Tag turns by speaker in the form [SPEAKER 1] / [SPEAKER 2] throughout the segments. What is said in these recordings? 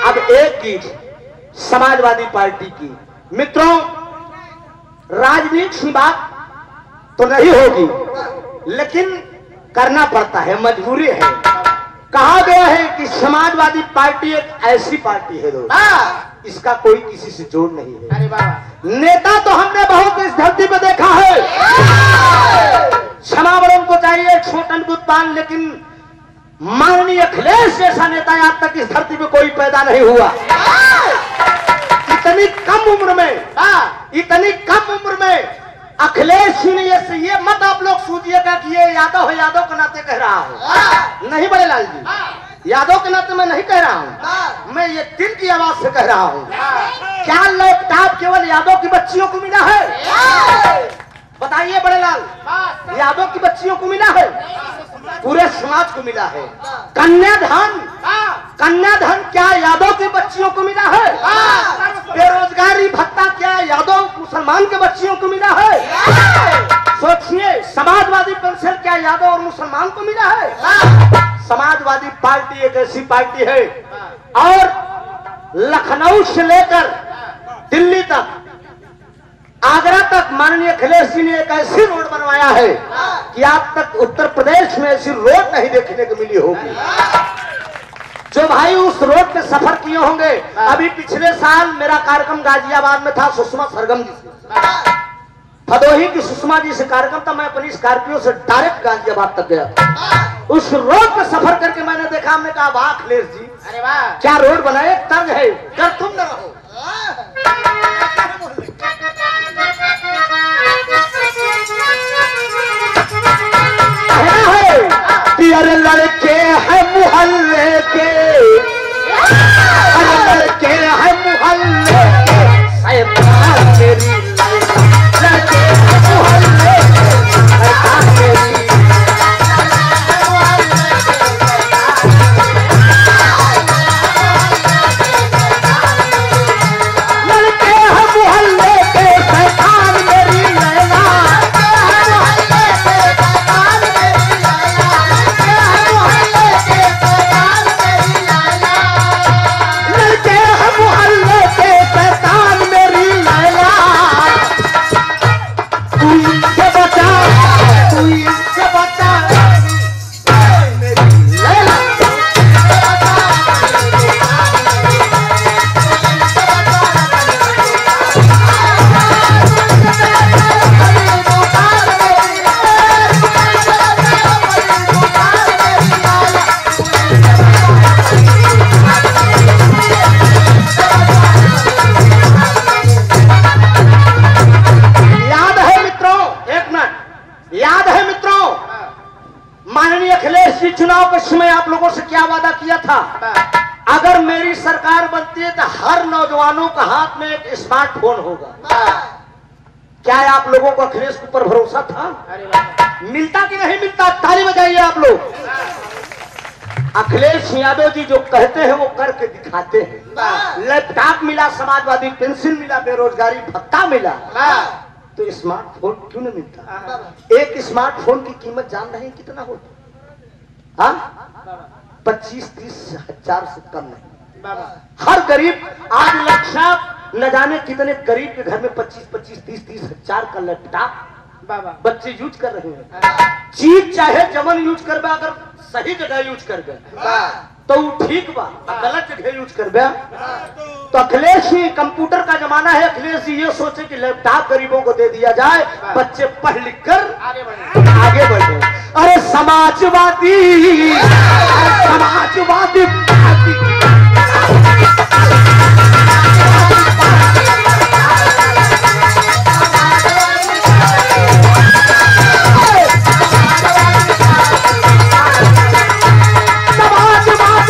[SPEAKER 1] अब एक चीज समाजवादी पार्टी की, मित्रों राजनीति की बात तो नहीं होगी, लेकिन करना पड़ता है, मजबूरी है। कहा गया है कि समाजवादी पार्टी एक ऐसी पार्टी है दोस्त, इसका कोई किसी से जोड़ नहीं है।
[SPEAKER 2] अरे वाह,
[SPEAKER 1] नेता तो हमने बहुत इस धरती पे देखा है, क्षमा बड़ों को चाहिए छोटन गुप्तान, लेकिन माननीय अखिलेश जैसा नेता आज तक इस धरती पे कोई पैदा नहीं हुआ। इतनी कम उम्र में अखिलेश जी ने ये मत आप लोग सोचिएगा कि ये यादव है, यादव के नाते कह रहा हूं, नहीं बड़े लाल जी, यादव के नाते मैं नहीं कह रहा हूं, मैं ये दिल की आवाज से कह रहा हूं। क्या लैपटॉप केवल यादव की बच्चियों को मिला है? बताइए बड़े लाल, यादव की बच्चियों को मिला है? पूरे समाज को मिला है। कन्याधन क्या यादव की बच्चियों को मिला है? बेरोजगारी भत्ता क्या यादव मुसलमान के बच्चियों को मिला है? सोचिए, समाजवादी पेंशन क्या यादव और मुसलमान को मिला है? समाजवादी पार्टी एक ऐसी पार्टी है, और लखनऊ से लेकर दिल्ली तक, आगरा तक माननीय अखिलेश जी ने एक ऐसी रोड बनवाया है कि आज तक उत्तर प्रदेश में ऐसी रोड नहीं देखने को मिली होगी। जो भाई उस रोड पे सफर किए होंगे, अभी पिछले साल मेरा कार्यक्रम गाजियाबाद में था, सुषमा सरगम जी से, भदोही की सुषमा जी से कार्यक्रम था, मैं अपनी स्कॉर्पियो से डायरेक्ट गाजियाबाद तक गया था। उस रोड पे सफर करके मैंने देखा, हमने कहा वाह अखिलेश जी, अरे वाह क्या रोड बनाए, तर्ज है, कर तुम न रहो। अरे लड़के हैं मुहल्ले के, अरे लड़के हैं मुहल्ले के, शैतान मेरी लड़के हैं मुहल्ले के, शैतान मेरी लड़के हैं मुहल्ले के, शैतान मेरी लैला, चुनाव के समय आप लोगों से क्या वादा किया था? अगर मेरी सरकार बनती है तो हर नौजवानों का हाथ में एक स्मार्टफोन होगा। क्या आप लोगों को अखिलेश के ऊपर भरोसा था? मिलता कि नहीं मिलता? ताली बजाइए आप लोग। अखिलेश यादव जी जो कहते हैं वो करके दिखाते हैं। लैपटॉप मिला, समाजवादी पेंशन मिला, बेरोजगारी भत्ता मिला, तो स्मार्टफोन क्यों नहीं मिलता? एक स्मार्टफोन की कीमत जान रहे हैं कितना होता? 25-30 हजार से कम नहीं। हर गरीब आज लैपटॉप न जाने कितने गरीब के घर में 25-30 हजार का लैपटॉप बच्चे यूज कर रहे हैं। चीज चाहे जमन यूज कर बा, अगर सही जगह यूज कर गया तो ठीक बा, गलत जगह यूज कर गया तो अखिलेश ही, कंप्यूटर का जमाना है, अखिलेश जी ये सोचे कि लैपटॉप गरीबों को दे दिया जाए, बच्चे पढ़ लिख कर आगे बढ़े। अरे समाजवादी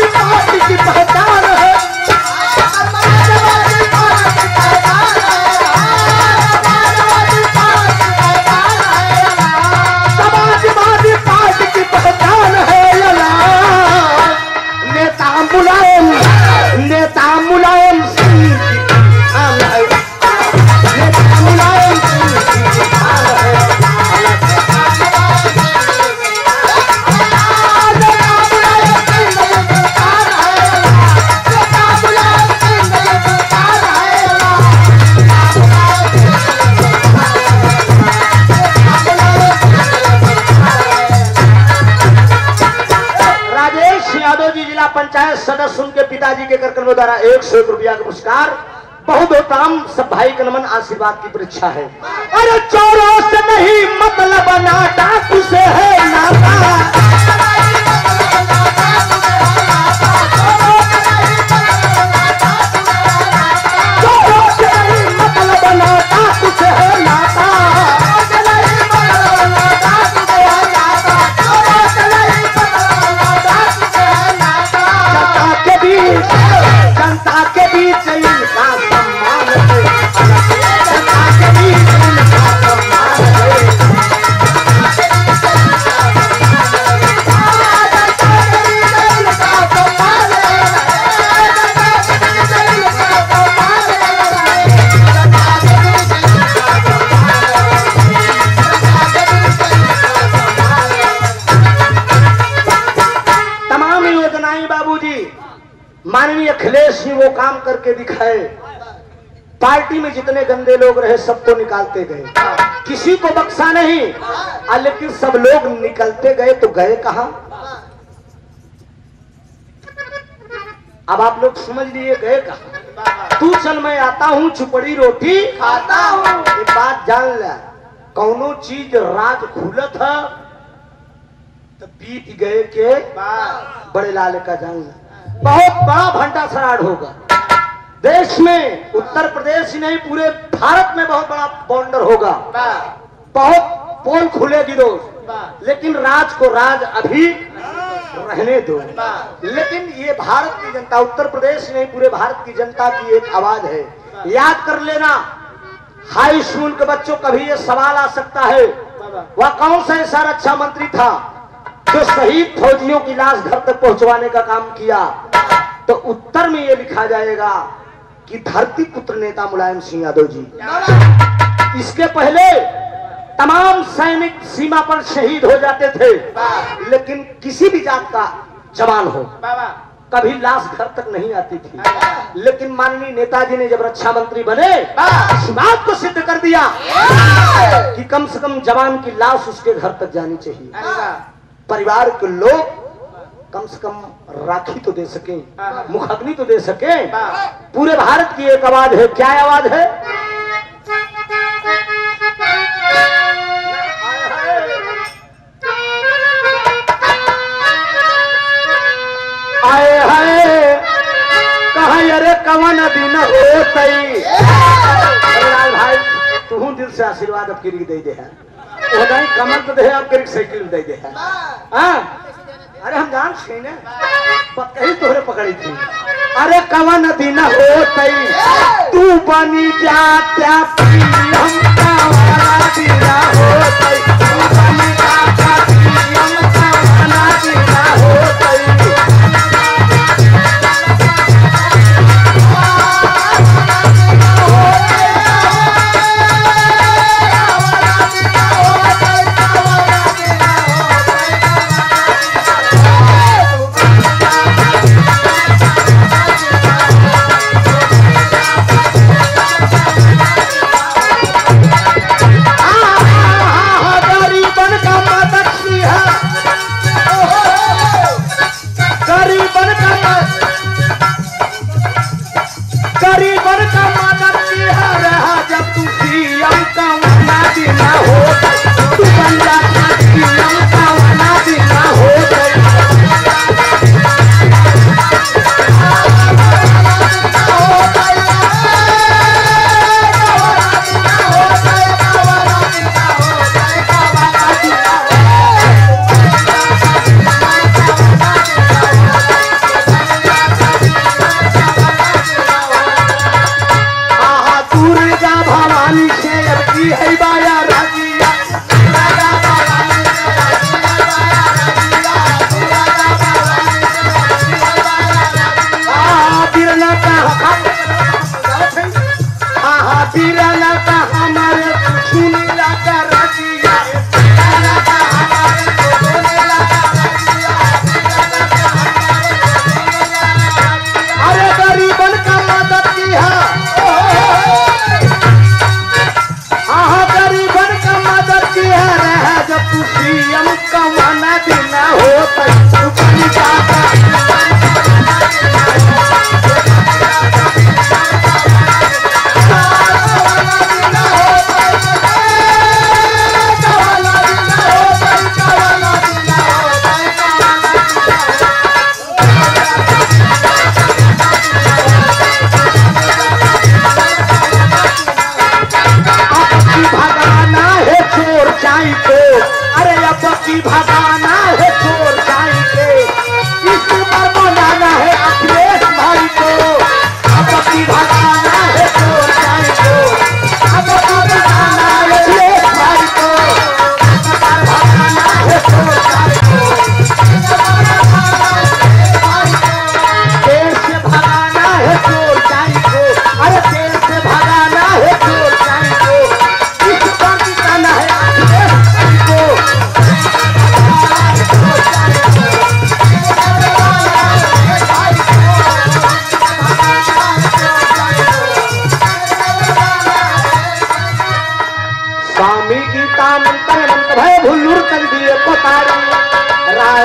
[SPEAKER 1] पार्टी की पहचान है, समाजवादी पार्टी की पहचान है। नेता बुलाए पिताजी के कार्यक्रमों द्वारा 101 रुपया का पुरस्कार। बहुत होताम सब भाई का नमन, आशीर्वाद की परीक्षा है। अरे चोरों से नहीं मतलब ना डाकू से है नाता, जनता के बीच इनका सम्मान है, जनता के बीच इनका सम्मान है। तमाम योजनाएं बाबूजी माननीय अखिलेश जी वो काम करके दिखाए। पार्टी में जितने गंदे लोग रहे सबको निकालते गए, किसी को बख्शा नहीं। लेकिन सब लोग निकलते गए तो गए कहां? अब आप लोग समझ लिए गए कहां? तू चल मैं आता हूं, चुपड़ी रोटी खाता हूं। एक बात जान ले, कौनो चीज राज खुलत है तो बीत गए के बड़े लाल का जान ले। बहुत बड़ा भंटा सराड होगा देश में, उत्तर प्रदेश ही नहीं पूरे भारत में बहुत बड़ा बॉर्डर होगा। बहुत पोल खुलेगी दोस्त, लेकिन राज को राज अभी रहने दो। लेकिन ये भारत की जनता, उत्तर प्रदेश नहीं पूरे भारत की जनता की एक आवाज है। याद कर लेना, हाई स्कूल के बच्चों कभी ये सवाल आ सकता है, वह कौन सा ऐसा रक्षा मंत्री था जो शहीद फौजियों की लाश घर तक पहुंचवाने का काम किया? तो उत्तर में ये लिखा जाएगा कि धरती पुत्र नेता मुलायम सिंह यादव जी। इसके पहले तमाम सैनिक सीमा पर शहीद हो जाते थे, लेकिन किसी भी जात का जवान हो कभी लाश घर तक नहीं आती थी। लेकिन माननीय नेताजी ने जब रक्षा मंत्री बने, इस बात को सिद्ध कर दिया कि कम से कम जवान की लाश उसके घर तक जानी चाहिए। परिवार के लोग कम से कम राखी तो दे सके, मुखाग्नि तो दे सके। पूरे भारत की एक आवाज है। क्या आवाज है? आए हाय कहा अरे कवन दिन होतई। भाई तू दिल से आशीर्वाद अब किरी दे दे है, नहीं कमल तो दे, अब साइकिल दे दे है। अरे हम जान छे ने पत्ते तोहरे पकड़ी थी। अरे कवन दिन होतई तू बनी जात्या हम का वाला दिन होतई, तू बनी जात्या हम का वाला दिन होतई।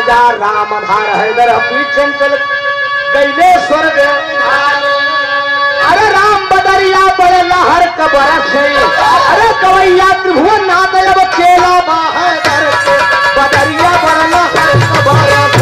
[SPEAKER 1] राजा राम धार हैदर अपनी चंचल कैले स्वर्ग। अरे राम बदरिया बड़े लहर कबरस, अरे कवैया त्रिभुवन नाथ अब चेला बाहर बदरिया बड़े लहर कबरस।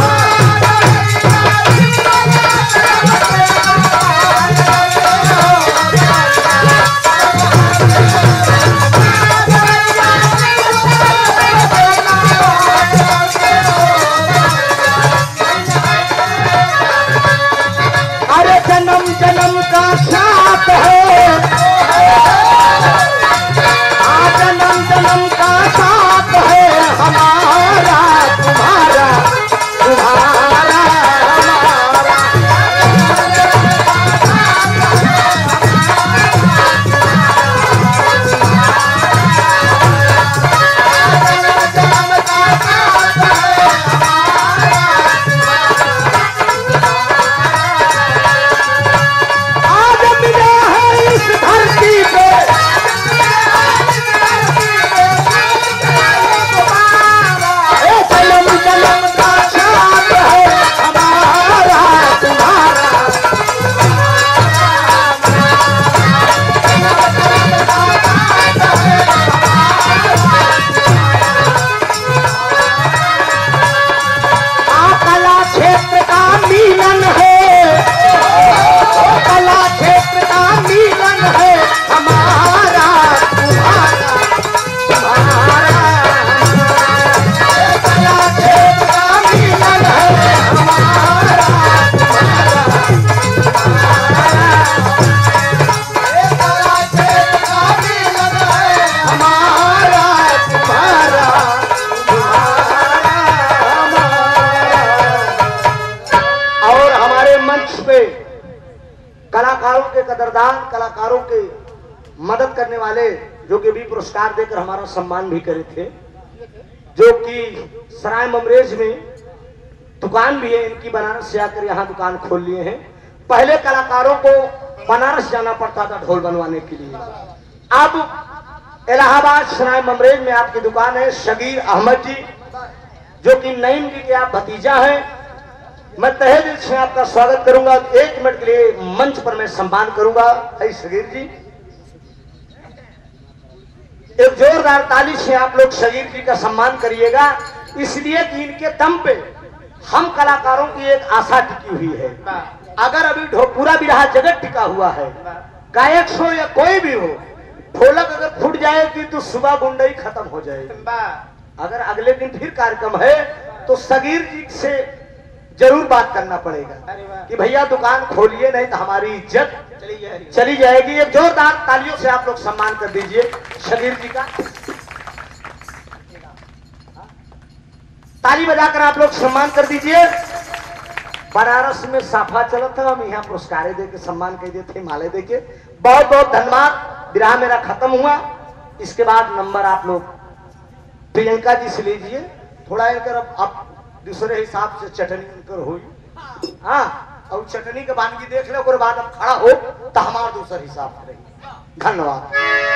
[SPEAKER 1] जन्म जन्म का साथ है, जन्म जन्म का साथ है हमारा तुम्हारा तुम्हारा कलाकारों के कदरदान, कलाकारों के मदद करने वाले जो कि भी पुरस्कार देकर हमारा सम्मान भी करे थे, जो कि सराय ममरेज में दुकान भी है इनकी, बनारस से आकर यहाँ दुकान खोल लिए हैं। पहले कलाकारों को बनारस जाना पड़ता था ढोल बनवाने के लिए, अब इलाहाबाद सराय ममरेज में आपकी दुकान है। शगीर अहमद जी जो कि नईम जी के आप भतीजा हैं, मैं तहे दिल से आपका स्वागत करूंगा। 1 मिनट के लिए मंच पर मैं सम्मान करूंगा। है शगीर जी, एक जोरदार ताली से आप लोग शगीर जी का सम्मान करिएगा, इसलिए कि इनके दम पे हम कलाकारों की एक आशा टिकी हुई है। अगर अभी पूरा बिरहा जगत टिका हुआ है, गायक हो या कोई भी हो, ढोलक अगर फूट जाएगी तो सुबह गुंडई खत्म हो जाएगी। अगर अगले दिन फिर कार्यक्रम है तो शगीर जी से जरूर बात करना पड़ेगा कि भैया दुकान खोलिए, नहीं तो हमारी इज्जत चली जाएगी। एक जोरदार तालियों से आप लोग सम्मान कर दीजिए शगीर जी का। ताली बजाकर आप लोग सम्मान कर दीजिए। बनारस में साफा चला था, हम यहाँ पुरस्कार दे के सम्मान कर दिए थे, माले दे के। बहुत बहुत धन्यवाद। विराह मेरा खत्म हुआ, इसके बाद नंबर आप लोग प्रियंका जी से लीजिए। थोड़ा इनकर अब दूसरे हिसाब से चटनी इनकर हुई, हाँ, और चटनी के वानगी देख लो, बाद अब खड़ा हो तो हमारा दूसरा हिसाब करेंगे। धन्यवाद।